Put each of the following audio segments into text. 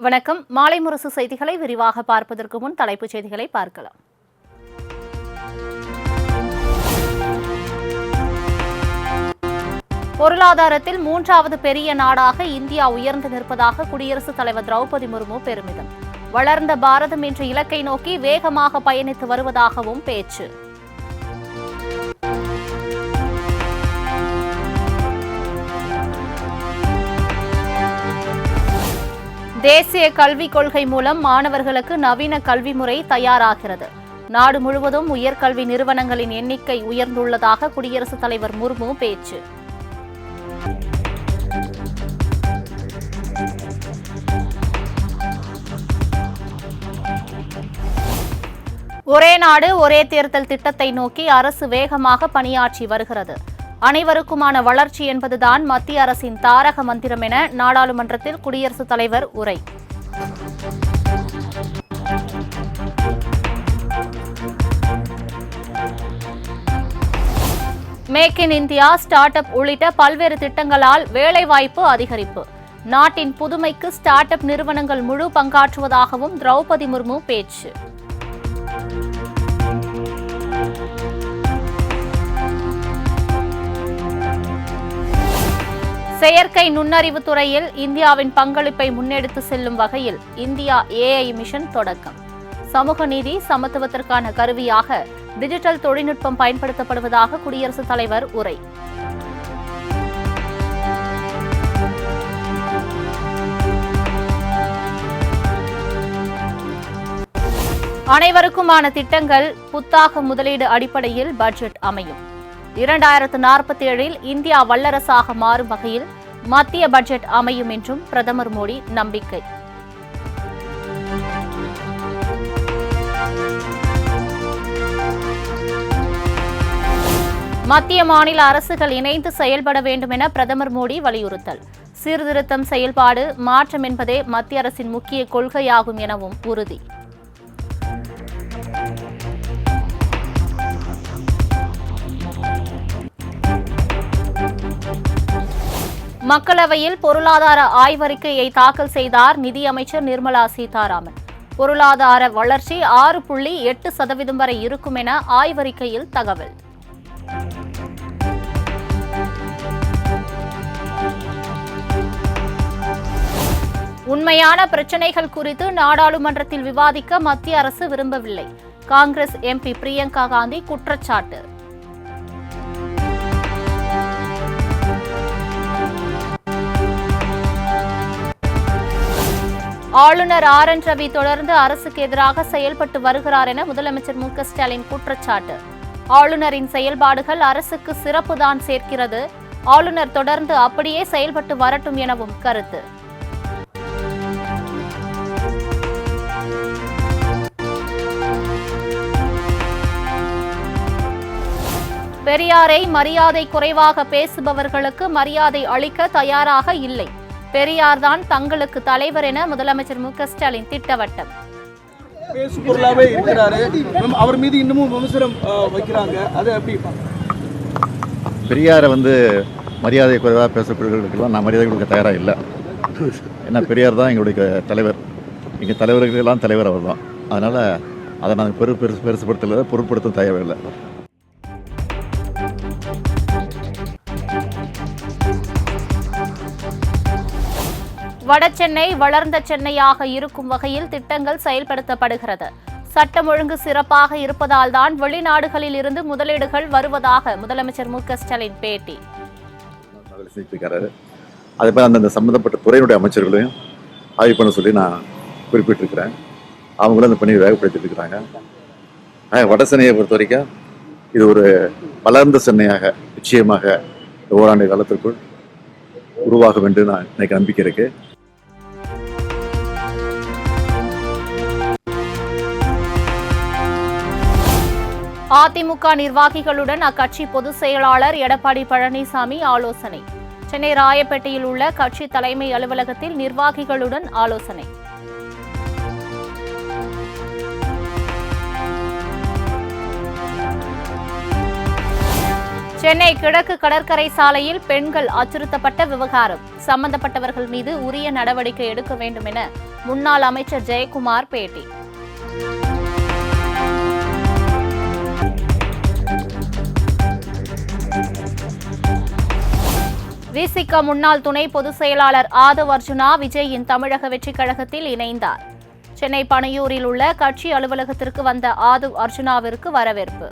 வணக்கம். மாலை முரசு செய்திகளை விரிவாக பார்ப்பதற்கு முன் தலைப்புச் செய்திகளை பார்க்கலாம். பொருளாதாரத்தில் மூன்றாவது பெரிய நாடாக இந்தியா உயர்ந்து நிற்பதாக குடியரசுத் தலைவர் திரௌபதி முர்மு பெருமிதம். வளர்ந்த பாரதம் என்ற இலக்கை நோக்கி வேகமாக பயணித்து வருவதாகவும் பேச்சு. தேசிய கல்விக் கொள்கை மூலம் மாணவர்களுக்கு நவீன கல்வி முறை தயாராகிறது. நாடு முழுவதும் உயர்கல்வி நிறுவனங்களின் எண்ணிக்கை உயர்ந்துள்ளதாக குடியரசுத் தலைவர் முர்மு பேச்சு. ஒரே நாடு ஒரே தேர்தல் திட்டத்தை நோக்கி அரசு வேகமாக பணியாற்றி வருகிறது. அனைவருக்குமான வளர்ச்சி என்பதுதான் மத்திய அரசின் தாரக மந்திரம் என நாடாளுமன்றத்தில் குடியரசுத் தலைவர் உரை. Make in India, start up உள்ளிட்ட பல்வேறு திட்டங்களால் வேலைவாய்ப்பு அதிகரிப்பு. நாட்டின் புதுமைக்கு ஸ்டார்ட் அப் நிறுவனங்கள் முழு பங்காற்றுவதாகவும் திரௌபதி முர்மு பேச்சு. செயற்கை நுண்ணறிவு துறையில் இந்தியாவின் பங்களிப்பை முன்னெடுத்து செல்லும் வகையில் இந்தியா AI மிஷன் தொடக்கம். சமூக நீதி சமத்துவத்திற்கான கருவியாக டிஜிட்டல் தொழில்நுட்பம் பயன்படுத்தப்படுவதாக குடியரசுத் தலைவர் உரை. அனைவருக்குமான திட்டங்கள் புத்தாக்க முதலீடு அடிப்படையில் பட்ஜெட் அமையும். 2047 இந்தியா வல்லரசாக மாறும் வகையில் மத்திய பட்ஜெட் அமையும் என்றும் பிரதமர் மோடி நம்பிக்கை. மத்திய மாநில அரசுகள் இணைந்து செயல்பட வேண்டும் என பிரதமர் மோடி வலியுறுத்தல். சீர்திருத்தம், செயல்பாடு, மாற்றம் என்பதே மத்திய அரசின் முக்கிய கொள்கையாகும் எனவும் உறுதி. மக்களவையில் பொருளாதார ஆய்வறிக்கையை தாக்கல் செய்தார் நிதியமைச்சர் நிர்மலா சீதாராமன். பொருளாதார வளர்ச்சி 6.8% வரை இருக்கும் என ஆய்வறிக்கையில் தகவல். உண்மையான பிரச்சினைகள் குறித்து நாடாளுமன்றத்தில் விவாதிக்க மத்திய அரசு விரும்பவில்லை. காங்கிரஸ் MP பிரியங்கா காந்தி குற்றச்சாட்டு. ஆளுநர் RN ரவி தொடர்ந்து அரசுக்கு எதிராக செயல்பட்டு வருகிறார் என முதலமைச்சர் மு க ஸ்டாலின் குற்றச்சாட்டு. ஆளுநரின் செயல்பாடுகள் அரசுக்கு சிறப்புதான் சேர்க்கிறது. ஆளுநர் தொடர்ந்து அப்படியே செயல்பட்டு வரட்டும் எனவும் கருத்து. பெரியாரை மரியாதை குறைவாக பேசுபவர்களுக்கு மரியாதை அளிக்க தயாராக இல்லை. பெரியார்தான் தங்களுக்கு தலைவர் என முதலமைச்சர் மு க ஸ்டாலின் திட்டவட்டம். பேசுபொருளாவே இருக்கிறாரு, அவர் மீது இன்னமும் விமர்சனம் வைக்கிறாங்க. அது எப்படி? பெரியாரை மரியாதை குறைவாக பேசப்படுறவர்களுக்கெல்லாம் நான் மரியாதை கொடுக்க தயாராக இல்லை. ஏன்னா பெரியார் தான் எங்களுடைய தலைவர். எங்கள் தலைவர்களுக்கெல்லாம் தலைவர் அவர் தான். அதனால் அதை நாங்கள் பெருசுப்படுத்தல பொருட்படுத்த தேவையில்லை. வடசென்னை வளர்ந்த சென்னையாக இருக்கும் வகையில் திட்டங்கள் செயல்படுத்தப்படுகிறது. சட்டம் ஒழுங்கு சிறப்பாக இருப்பதால் தான் வெளிநாடுகளில் இருந்து முதலீடுகள் வருவதாக முதலமைச்சர் மு க ஸ்டாலின் பேட்டி. அதே மாதிரி அந்தந்த சம்பந்தப்பட்ட துறையினுடைய அமைச்சர்களையும் ஆய்வு பண்ண சொல்லி நான் குறிப்பிட்டிருக்கிறேன். அவங்களும் அந்த பணியை வேகப்படுத்திட்டு இருக்கிறாங்க. வட சென்னையை பொறுத்த வரைக்கும் இது ஒரு வளர்ந்த சென்னையாக நிச்சயமாக ஓராண்டு காலத்திற்குள் உருவாகும் என்று நான் எனக்கு நம்பிக்கை இருக்கு. அதிமுக நிர்வாகிகளுடன் அக்கட்சி பொதுச் செயலாளர் எடப்பாடி பழனிசாமி ஆலோசனை. சென்னை ராயப்பேட்டையில் உள்ள கட்சி தலைமை அலுவலகத்தில் நிர்வாகிகளுடன் ஆலோசனை. சென்னை கிழக்கு கடற்கரை சாலையில் பெண்கள் அச்சுறுத்தப்பட்ட விவகாரம். சம்பந்தப்பட்டவர்கள் மீது உரிய நடவடிக்கை எடுக்க வேண்டும் என முன்னாள் அமைச்சர் ஜெயக்குமார் பேட்டி. விசிக முன்னாள் துணை பொதுச் செயலாளர் ஆதவ் அர்ஜுனா விஜயின் தமிழக வெற்றிக் கழகத்தில் இணைந்தார். சென்னை பனையூரில் உள்ள கட்சி அலுவலகத்திற்கு வந்த ஆதவ் அர்ஜுனாவிற்கு வரவேற்பு.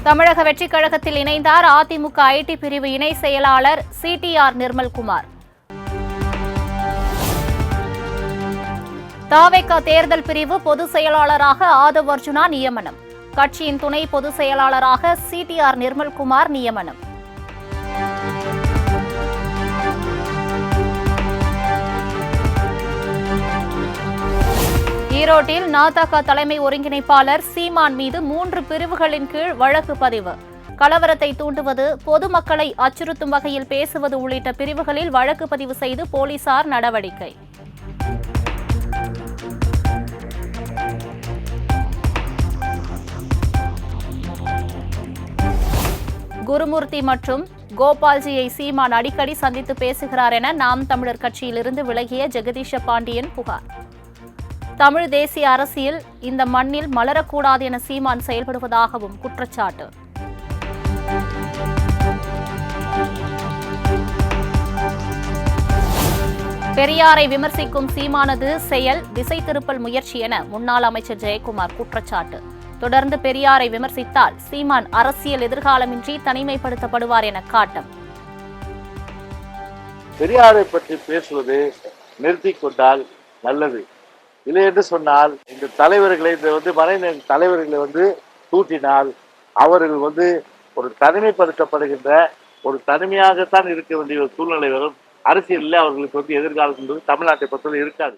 தமிழக வெற்றிக் கழகத்தில் இணைந்தார் அதிமுக ஐடி பிரிவு இணை செயலாளர் CTR நிர்மல்குமார். தவேக தேர்தல் பிரிவு பொதுச் செயலாளராக ஆதவ் அர்ஜுனா நியமனம். கட்சியின் துணை பொதுச் செயலாளராக CTR நிர்மல்குமார் நியமனம். ஈரோட்டில் நாதக தலைமை ஒருங்கிணைப்பாளர் சீமான் மீது 3 பிரிவுகளின் கீழ் வழக்கு பதிவு. கலவரத்தை தூண்டுவது, பொதுமக்களை அச்சுறுத்தும் வகையில் பேசுவது உள்ளிட்ட பிரிவுகளில் வழக்கு பதிவு செய்து போலீசார் நடவடிக்கை. குருமூர்த்தி மற்றும் கோபால்ஜியை சீமான் அடிக்கடி சந்தித்து பேசுகிறார் என நாம் தமிழர் கட்சியிலிருந்து விலகிய ஜெகதீஷ பாண்டியன் புகார். தமிழ் தேசிய அரசியல் இந்த மண்ணில் மலரக்கூடாது என சீமான் செயல்படுவதாகவும் குற்றச்சாட்டு. பெரியாரை விமர்சிக்கும் சீமானது செயல் திசை திருப்பல் முயற்சி என முன்னாள் அமைச்சர் ஜெயக்குமார் குற்றச்சாட்டு. தொடர்ந்து பெரியாரை விமர்சித்தால் சீமான் அரசியல் எதிர்காலமின்றி தனிமைப்படுத்தப்படுவார் என காட்டம். பெரியாரை பற்றி பேசுவது நிறுத்திக் கொண்டால் நல்லது. இல்லை என்று சொன்னால் இந்த தலைவர்களை மறைந்த தலைவர்களை தூட்டினால் அவர்கள் ஒரு தனிமைப்படுத்தப்படுகின்ற ஒரு தனிமையாகத்தான் இருக்க வேண்டிய ஒரு சூழ்நிலை வரும். அரசியலில் அவர்களுக்கு எதிர்காலம் என்பது தமிழ்நாட்டை பொறுத்தவரை இருக்காது.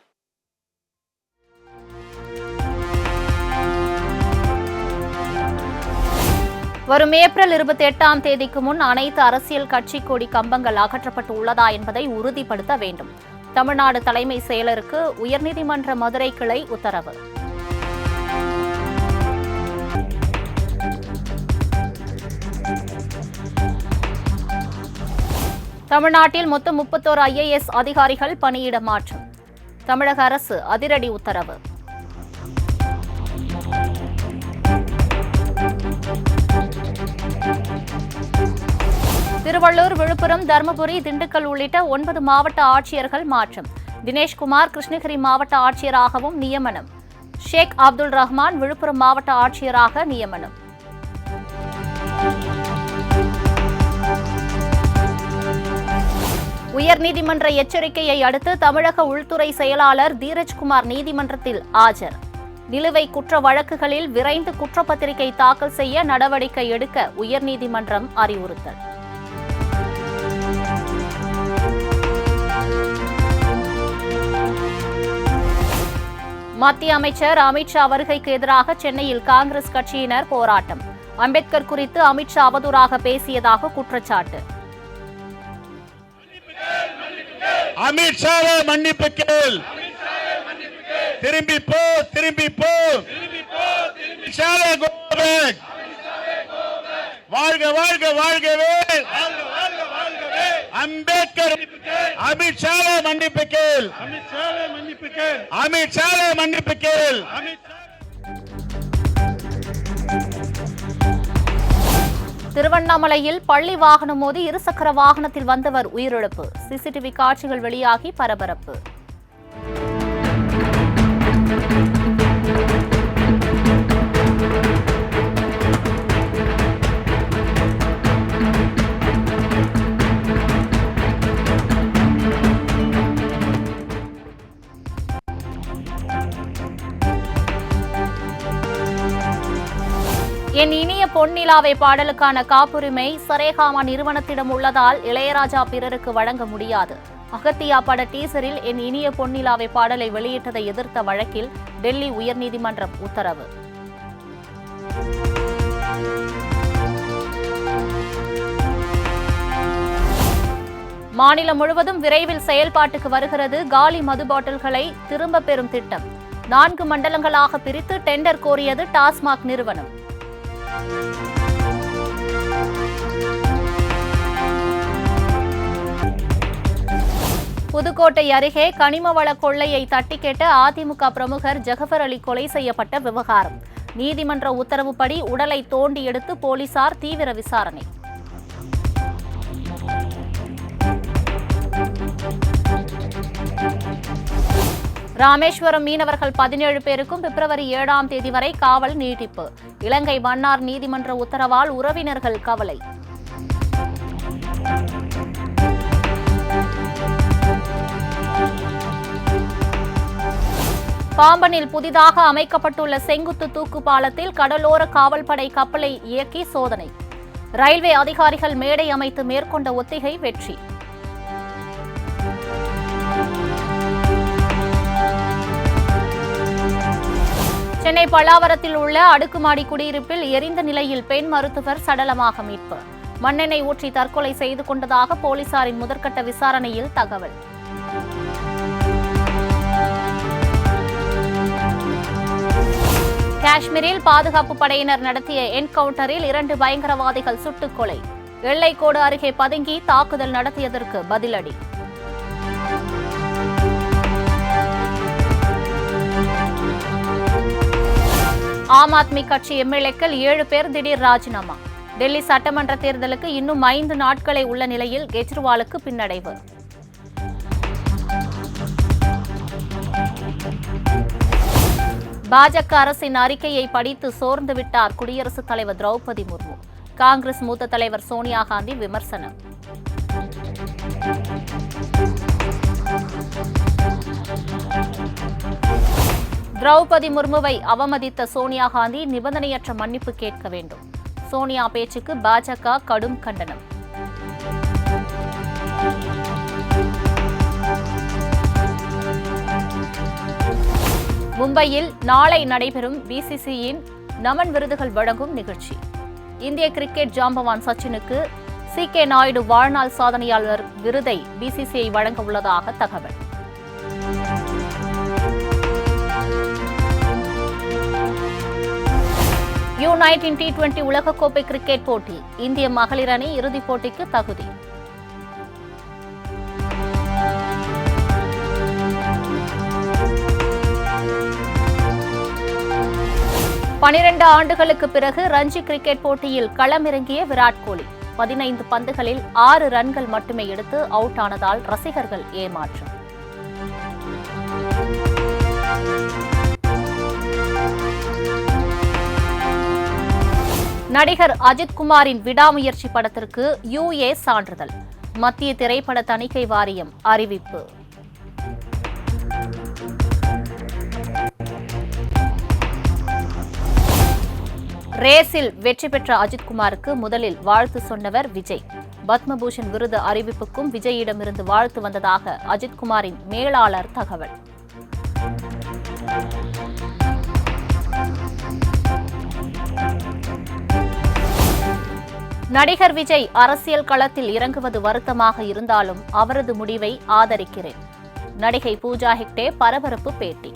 வரும் ஏப்ரல் 28ஆம் தேதிக்கு முன் அனைத்து அரசியல் கட்சி கொடி கம்பங்கள் அகற்றப்பட்டு உள்ளதா என்பதை உறுதிப்படுத்த வேண்டும். தமிழ்நாடு தலைமை செயலருக்கு உயர்நீதிமன்ற மதுரை கிளை உத்தரவு. தமிழ்நாட்டில் மொத்தம் 31 IAS அதிகாரிகள் பணியிட மாற்றம். தமிழக அரசு அதிரடி உத்தரவு. திருவள்ளூர், விழுப்புரம், தருமபுரி, திண்டுக்கல் உள்ளிட்ட 9 மாவட்ட ஆட்சியர்கள் மாற்றம். தினேஷ்குமார் கிருஷ்ணகிரி மாவட்ட ஆட்சியராகவும் நியமனம். ஷேக் அப்துல் ரஹ்மான் விழுப்புரம் மாவட்ட ஆட்சியராக நியமனம். உயர்நீதிமன்ற எச்சரிக்கையை அடுத்து தமிழக உள்துறை செயலாளர் தீரஜ்குமார் நீதிமன்றத்தில் ஆஜர். நிலுவை குற்ற வழக்குகளில் விரைந்து குற்றப்பத்திரிகை தாக்கல் செய்ய நடவடிக்கை எடுக்க உயர்நீதிமன்றம் அறிவுறுத்தல். மத்திய அமைச்சர் அமித்ஷா வருகைக்கு எதிராக சென்னையில் காங்கிரஸ் கட்சியினர் போராட்டம். அம்பேத்கர் குறித்து அமித்ஷா அவதூறாக பேசியதாக குற்றச்சாட்டு. அமித்ஷாவே மன்னிப்பு கேள், திரும்பி போ, திரும்பி போ, வாழ்க வாழ்க வாழ்கவே அம்பேத்கர். அமித்ஷாவே மன்னிப்பு கேள், அமித்ஷாவே மன்னிப்பு கேள். திருவண்ணாமலையில் பள்ளி வாகனம் மோதி இருசக்கர வாகனத்தில் வந்தவர் உயிரிழப்பு. CCTV காட்சிகள் வெளியாகி பரபரப்பு. என் இனிய பொன்னிலாவை பாடலுக்கான காப்புரிமை சரேகாமா நிறுவனத்திடம் உள்ளதால் இளையராஜா பிறருக்கு வழங்க முடியாது. அகத்தியா பட டீசரில் என் இனிய பொன்னிலாவை பாடலை வெளியிட்டதை எதிர்த்த வழக்கில் டெல்லி உயர்நீதிமன்றம் உத்தரவு. மாநிலம் முழுவதும் விரைவில் செயல்பாட்டுக்கு வருகிறது காலி மது பாட்டில்களை திரும்ப பெறும் திட்டம். 4 மண்டலங்களாக பிரித்து டெண்டர் கோரியது டாஸ்மாக் நிறுவனம். புதுக்கோட்டை அருகே கனிமவள கொள்ளையை தட்டி கேட்ட அதிமுக பிரமுகர் ஜகபர் அலி கொலை செய்யப்பட்ட விவகாரம். நீதிமன்ற உத்தரவுப்படி உடலை தோண்டி எடுத்து போலீசார் தீவிர விசாரணை. ராமேஸ்வரம் மீனவர்கள் 17 பேருக்கும் பிப்ரவரி 7ஆம் தேதி வரை காவல் நீட்டிப்பு. இலங்கை மன்னார் நீதிமன்ற உத்தரவால் உறவினர்கள் கவலை. பாம்பனில் புதிதாக அமைக்கப்பட்டுள்ள செங்குத்து தூக்கு பாலத்தில் கடலோர காவல்படை கப்பலை இயக்கி சோதனை. ரயில்வே அதிகாரிகள் மேடை அமைத்து மேற்கொண்ட ஒத்திகை வெற்றி. சென்னை பல்லாவரத்தில் உள்ள அடுக்குமாடி குடியிருப்பில் எரிந்த நிலையில் பெண் மருத்துவர் சடலமாக மீட்பு. மண்ணெண்ணெய் ஊற்றி தற்கொலை செய்து கொண்டதாக போலீசாரின் முதற்கட்ட விசாரணையில் தகவல். காஷ்மீரில் பாதுகாப்பு படையினர் நடத்திய என்கவுண்டரில் 2 பயங்கரவாதிகள் சுட்டுக் கொலை. எல்லைக்கோடு அருகே பதுங்கி தாக்குதல் நடத்தியதற்கு பதிலடி. ஆம் ஆத்மி கட்சி எம்எல்ஏக்கள் 7 பேர் திடீர் ராஜினாமா. டெல்லி சட்டமன்ற தேர்தலுக்கு இன்னும் 5 நாட்களே உள்ள நிலையில் கெஜ்ரிவாலுக்கு பின்னடைவு. பாஜக அரசின் அறிக்கையை படித்து சோர்ந்து விட்டார் குடியரசுத் தலைவர் திரௌபதி முர்மு. காங்கிரஸ் மூத்த தலைவர் சோனியா காந்தி விமர்சனம். திரௌபதி முர்முவை அவமதித்த சோனியா காந்தி நிபந்தனையற்ற மன்னிப்பு கேட்க வேண்டும். சோனியா பேச்சுக்கு பாஜக கடும் கண்டனம். மும்பையில் நாளை நடைபெறும் பிசிசியின் நமன் விருதுகள் வழங்கும் நிகழ்ச்சி. இந்திய கிரிக்கெட் ஜாம்பவான் சச்சினுக்கு சி.கே. நாயுடு வாழ்நாள் சாதனையாளர் விருதை பிசிசிஐ வழங்க உள்ளதாக தகவல். U19 T20 உலகக்கோப்பை கிரிக்கெட் போட்டி. இந்திய மகளிர் அணி இறுதிப் போட்டிக்கு தகுதி. 12 ஆண்டுகளுக்கு பிறகு ரஞ்சி கிரிக்கெட் போட்டியில் களமிறங்கிய விராட் கோலி 15 பந்துகளில் 6 ரன்கள் மட்டுமே எடுத்து அவுட் ஆனதால் ரசிகர்கள் ஏமாற்றம். நடிகர் அஜித் குமாரின் விடாமுயற்சி படத்திற்கு UA சான்றிதழ். மத்திய திரைப்பட தணிக்கை வாரியம் அறிவிப்பு. ரேஸில் வெற்றி பெற்ற அஜித்குமாருக்கு முதலில் வாழ்த்து சொன்னவர் விஜய். பத்மபூஷன் விருது அறிவிப்புக்கும் விஜயிடமிருந்து வாழ்த்து வந்ததாக அஜித்குமாரின் மேலாளர் தகவல். நடிகர் விஜய் அரசியல் களத்தில் இறங்குவது வருத்தமாக இருந்தாலும் அவரது முடிவை ஆதரிக்கிறேன். நடிகை பூஜா ஹெக்டே பரபரப்பு பேட்டி.